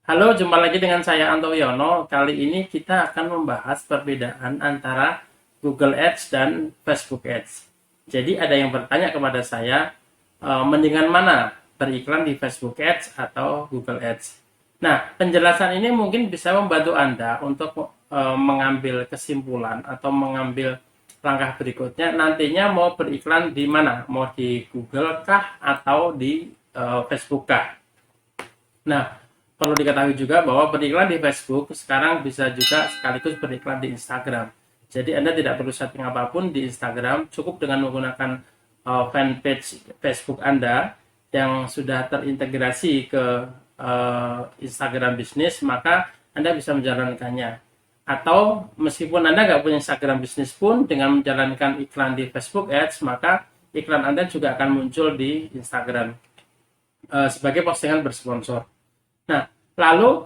Halo, jumpa lagi dengan saya Anto Wiono. Kali ini kita akan membahas perbedaan antara Google Ads dan Facebook Ads. Jadi ada yang bertanya kepada saya, mendingan mana beriklan di Facebook Ads atau Google Ads? Nah, penjelasan ini mungkin bisa membantu Anda untuk mengambil kesimpulan atau mengambil langkah berikutnya. Nantinya mau beriklan di mana? Mau di Google kah atau di Facebook kah? Nah, perlu diketahui juga bahwa beriklan di Facebook sekarang bisa juga sekaligus beriklan di Instagram. Jadi Anda tidak perlu setting apapun di Instagram, cukup dengan menggunakan fanpage Facebook Anda yang sudah terintegrasi ke Instagram bisnis, maka Anda bisa menjalankannya. Atau meskipun Anda nggak punya Instagram bisnis pun, dengan menjalankan iklan di Facebook Ads, maka iklan Anda juga akan muncul di Instagram sebagai postingan bersponsor. Nah, lalu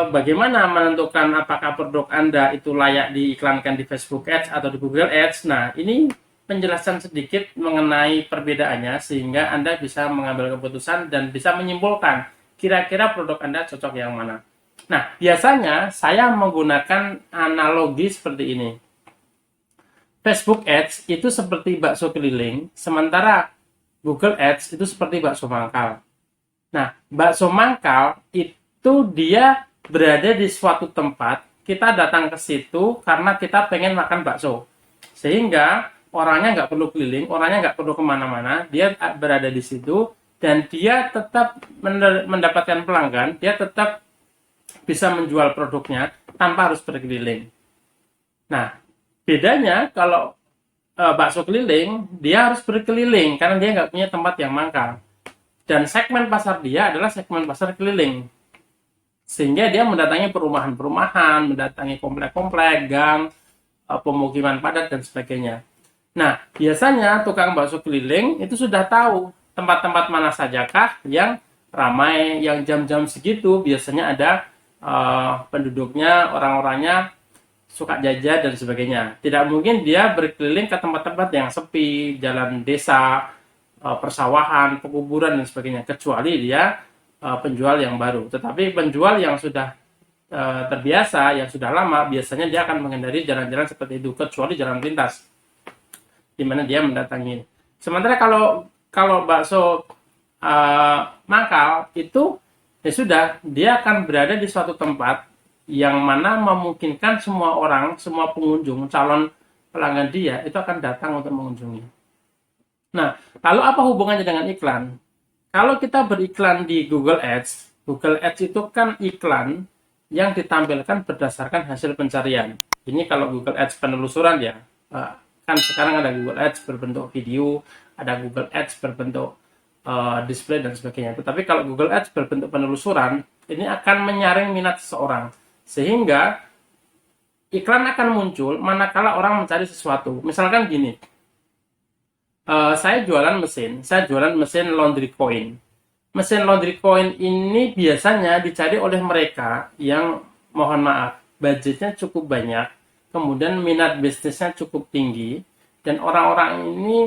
bagaimana menentukan apakah produk Anda itu layak diiklankan di Facebook Ads atau di Google Ads? Nah, ini penjelasan sedikit mengenai perbedaannya sehingga Anda bisa mengambil keputusan dan bisa menyimpulkan kira-kira produk Anda cocok yang mana. Nah, biasanya saya menggunakan analogi seperti ini. Facebook Ads itu seperti bakso keliling, sementara Google Ads itu seperti bakso mangkal. Nah, bakso mangkal itu dia berada di suatu tempat, kita datang ke situ karena kita pengen makan bakso. Sehingga orangnya nggak perlu keliling, orangnya nggak perlu kemana-mana, dia berada di situ dan dia tetap mendapatkan pelanggan, dia tetap bisa menjual produknya tanpa harus berkeliling. Nah, bedanya kalau bakso keliling, dia harus berkeliling karena dia nggak punya tempat yang mangkal. Dan segmen pasar dia adalah segmen pasar keliling. Sehingga dia mendatangi perumahan-perumahan, mendatangi komplek-komplek, gang, pemukiman padat, dan sebagainya. Nah, biasanya tukang bakso keliling itu sudah tahu tempat-tempat mana sajakah yang ramai, yang jam-jam segitu biasanya ada penduduknya, orang-orangnya suka jajan dan sebagainya. Tidak mungkin dia berkeliling ke tempat-tempat yang sepi, jalan desa, persawahan, pekuburan dan sebagainya, kecuali dia penjual yang baru. Tetapi penjual yang sudah terbiasa, yang sudah lama, biasanya dia akan menghindari jalan-jalan seperti itu, kecuali jalan pintas, di mana dia mendatangi. Sementara kalau kalau bakso mangkal itu ya sudah, dia akan berada di suatu tempat yang mana memungkinkan semua orang, semua pengunjung, calon pelanggan dia itu akan datang untuk mengunjungi. Nah, lalu apa hubungannya dengan iklan? Kalau kita beriklan di Google Ads itu kan iklan yang ditampilkan berdasarkan hasil pencarian. Ini kalau Google Ads penelusuran ya, kan sekarang ada Google Ads berbentuk video, ada Google Ads berbentuk display dan sebagainya. Tetapi kalau Google Ads berbentuk penelusuran, ini akan menyaring minat seseorang. Sehingga iklan akan muncul manakala orang mencari sesuatu. Misalkan gini, saya jualan mesin laundry coin. Mesin laundry coin ini biasanya dicari oleh mereka yang, mohon maaf, budgetnya cukup banyak, kemudian minat bisnisnya cukup tinggi, dan orang-orang ini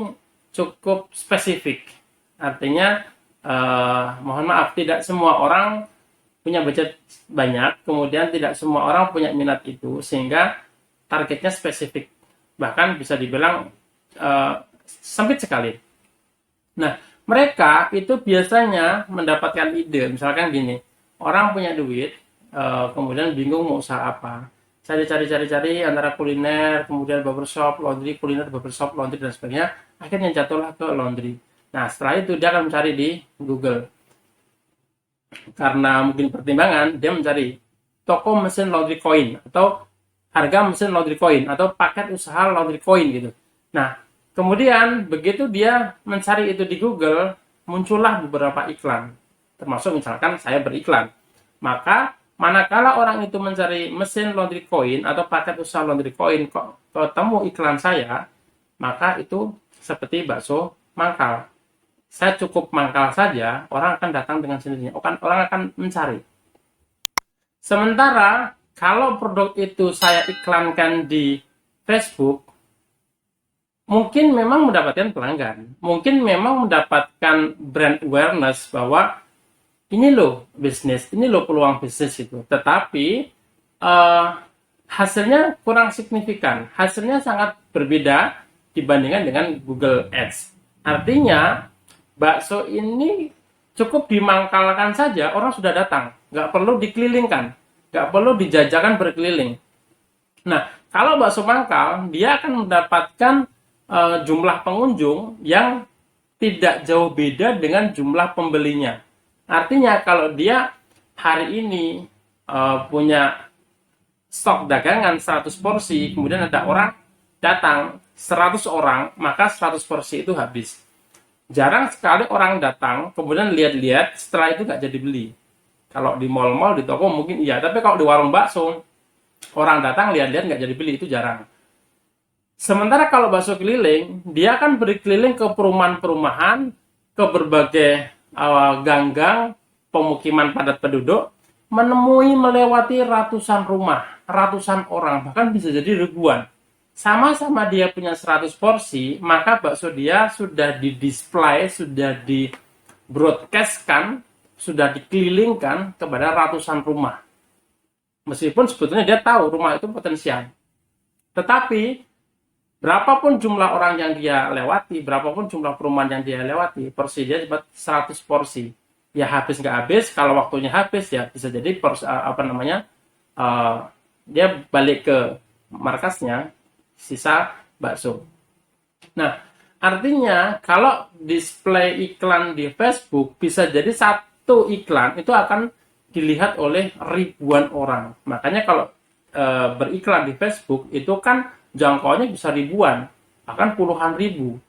cukup spesifik. Artinya, mohon maaf, tidak semua orang punya budget banyak, kemudian tidak semua orang punya minat itu, sehingga targetnya spesifik. Bahkan bisa dibilang sempit sekali. Nah, mereka itu biasanya mendapatkan ide, misalkan gini, orang punya duit, kemudian bingung mau usaha apa. Cari-cari antara kuliner, kemudian barbershop, laundry, kuliner, barbershop, laundry, dan sebagainya, akhirnya jatuhlah ke laundry. Nah, setelah itu dia akan mencari di Google. Karena mungkin pertimbangan, dia mencari toko mesin laundry coin, atau harga mesin laundry coin, atau paket usaha laundry coin gitu. Nah, kemudian begitu dia mencari itu di Google, muncullah beberapa iklan. Termasuk misalkan saya beriklan. Maka manakala orang itu mencari mesin laundry coin atau paket usaha laundry coin, kok ketemu iklan saya, maka itu seperti bakso mangkal. Saya cukup mangkal saja, orang akan datang dengan sendirinya. Orang akan mencari. Sementara kalau produk itu saya iklankan di Facebook, mungkin memang mendapatkan pelanggan, mungkin memang mendapatkan brand awareness bahwa ini loh bisnis, ini loh peluang bisnis itu. Tetapi eh, hasilnya kurang signifikan, hasilnya sangat berbeda dibandingkan dengan Google Ads. Artinya bakso ini cukup dimangkalkan saja, orang sudah datang, nggak perlu dikelilingkan, nggak perlu dijajakan berkeliling. Nah, kalau bakso mangkal, dia akan mendapatkan jumlah pengunjung yang tidak jauh beda dengan jumlah pembelinya. Artinya kalau dia hari ini punya stok dagangan 100 porsi, kemudian ada orang datang 100 orang, maka 100 porsi itu habis. Jarang sekali orang datang, kemudian lihat-lihat, setelah itu nggak jadi beli. Kalau di mall-mall, di toko mungkin iya, tapi kalau di warung bakso, orang datang lihat-lihat nggak jadi beli, itu jarang. Sementara kalau bakso keliling, dia akan berkeliling ke perumahan-perumahan, ke berbagai gang-gang, pemukiman padat penduduk, melewati ratusan rumah, ratusan orang, bahkan bisa jadi ribuan. Sama-sama dia punya 100 porsi, maka bakso dia sudah di-display, sudah di-broadcastkan, sudah dikelilingkan kepada ratusan rumah. Meskipun sebetulnya dia tahu rumah itu potensial. Tetapi berapapun jumlah orang yang dia lewati, berapapun jumlah perumahan yang dia lewati, porsi dia dapat 100 porsi. Ya habis nggak habis, kalau waktunya habis ya bisa jadi dia balik ke markasnya, sisa bakso. Nah, artinya kalau display iklan di Facebook bisa jadi satu iklan itu akan dilihat oleh ribuan orang. Makanya kalau beriklan di Facebook itu kan jangkauannya bisa ribuan, bahkan puluhan ribu.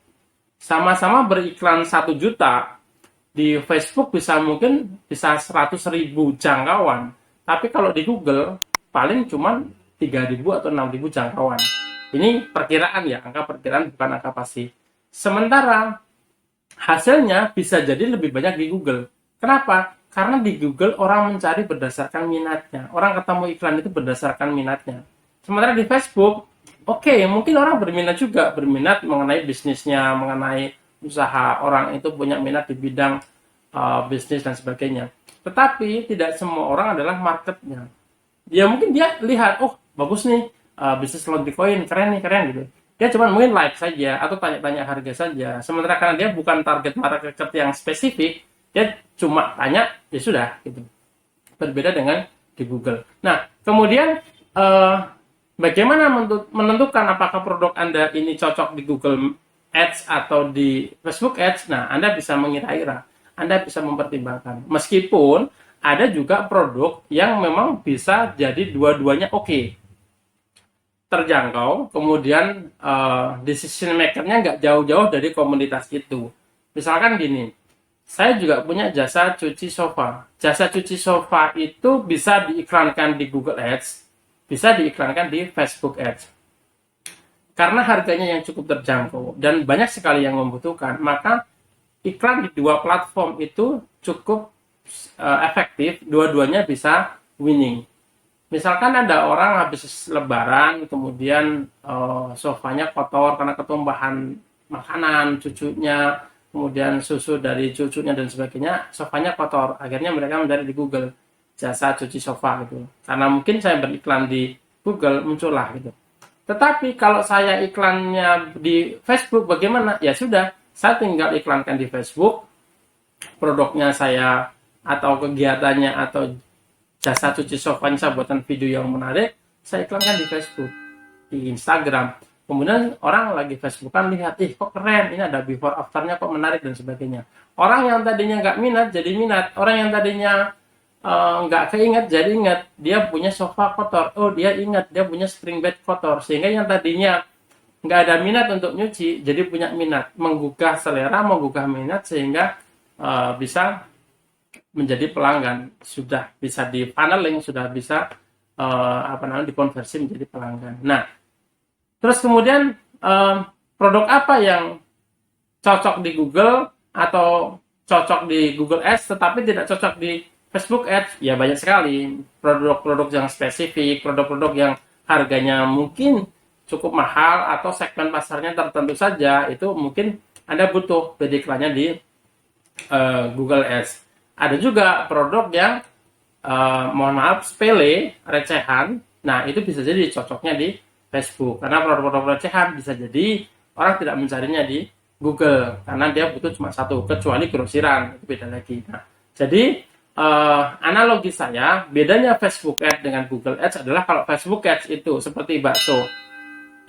Sama-sama beriklan 1 juta di Facebook mungkin bisa 100.000 jangkauan. Tapi kalau di Google paling cuma 3.000 atau 6.000 jangkauan. Ini perkiraan ya, angka perkiraan bukan angka pasti. Sementara hasilnya bisa jadi lebih banyak di Google. Kenapa? Karena di Google orang mencari berdasarkan minatnya. Orang ketemu iklan itu berdasarkan minatnya. Sementara di Facebook, oke, mungkin orang berminat mengenai bisnisnya, mengenai usaha, orang itu punya minat di bidang bisnis dan sebagainya. Tetapi tidak semua orang adalah marketnya. Ya mungkin dia lihat, oh bagus nih, bisnis laundry coin, keren gitu. Dia cuma mungkin like saja atau tanya-tanya harga saja. Sementara karena dia bukan target market yang spesifik, dia cuma tanya, ya sudah gitu. Berbeda dengan di Google. Nah, kemudian bagaimana menentukan apakah produk Anda ini cocok di Google Ads atau di Facebook Ads? Nah, Anda bisa mengira-ira, Anda bisa mempertimbangkan. Meskipun ada juga produk yang memang bisa jadi dua-duanya oke. Terjangkau, kemudian decision maker-nya nggak jauh-jauh dari komunitas itu. Misalkan gini, saya juga punya jasa cuci sofa. Jasa cuci sofa itu bisa diiklankan di Google Ads, bisa diiklankan di Facebook Ads. Karena harganya yang cukup terjangkau dan banyak sekali yang membutuhkan, maka iklan di dua platform itu cukup efektif, dua-duanya bisa winning. Misalkan ada orang habis lebaran, kemudian sofanya kotor karena ketumbahan makanan cucunya, kemudian susu dari cucunya dan sebagainya, sofanya kotor. Akhirnya mereka mencari di Google jasa cuci sofa gitu. Karena mungkin saya beriklan di Google, muncullah gitu. Tetapi kalau saya iklannya di Facebook bagaimana? Ya sudah, saya tinggal iklankan di Facebook, produknya saya atau kegiatannya atau jasa cuci sofanya saya buatkan video yang menarik, saya iklankan di Facebook, di Instagram. Kemudian orang lagi Facebookan lihat, kok keren, ini ada before afternya kok menarik dan sebagainya. Orang yang tadinya nggak minat jadi minat, orang yang tadinya nggak keinget jadi ingat, dia punya sofa kotor, oh dia ingat dia punya spring bed kotor, sehingga yang tadinya nggak ada minat untuk nyuci jadi punya minat, menggugah selera, menggugah minat, sehingga bisa menjadi pelanggan, sudah bisa di funneling, sudah bisa dikonversi menjadi pelanggan. Nah, terus kemudian produk apa yang cocok di Google atau cocok di Google Ads tetapi tidak cocok di Facebook Ads? Ya banyak sekali produk-produk yang spesifik, produk-produk yang harganya mungkin cukup mahal atau segmen pasarnya tertentu saja, itu mungkin Anda butuh iklannya di Google Ads. Ada juga produk yang mohon maaf sepele, recehan. Nah, itu bisa jadi cocoknya di Facebook, karena produk-produk recehan bisa jadi orang tidak mencarinya di Google karena dia butuh cuma satu, kecuali grosiran, itu beda lagi. Nah, jadi analogi saya, bedanya Facebook Ads dengan Google Ads adalah kalau Facebook Ads itu seperti bakso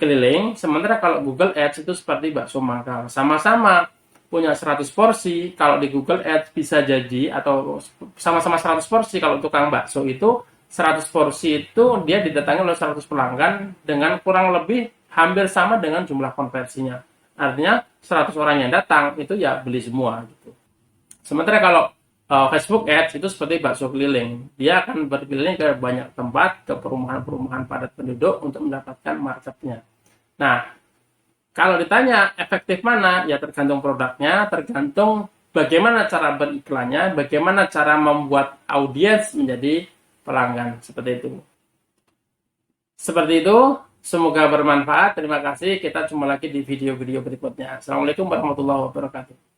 keliling, sementara kalau Google Ads itu seperti bakso mangkal. Sama-sama punya 100 porsi, kalau di Google Ads bisa jadi, atau sama-sama 100 porsi, kalau tukang bakso itu 100 porsi itu dia didatangi oleh 100 pelanggan dengan kurang lebih hampir sama dengan jumlah konversinya. Artinya 100 orang yang datang itu ya beli semua gitu. Sementara kalau Facebook Ads itu seperti bakso keliling. Dia akan berkeliling ke banyak tempat, ke perumahan-perumahan padat penduduk untuk mendapatkan marketnya. Nah, kalau ditanya efektif mana, ya tergantung produknya, tergantung bagaimana cara beriklannya, bagaimana cara membuat audiens menjadi pelanggan, seperti itu. Seperti itu, semoga bermanfaat. Terima kasih. Kita jumpa lagi di video-video berikutnya. Assalamualaikum warahmatullahi wabarakatuh.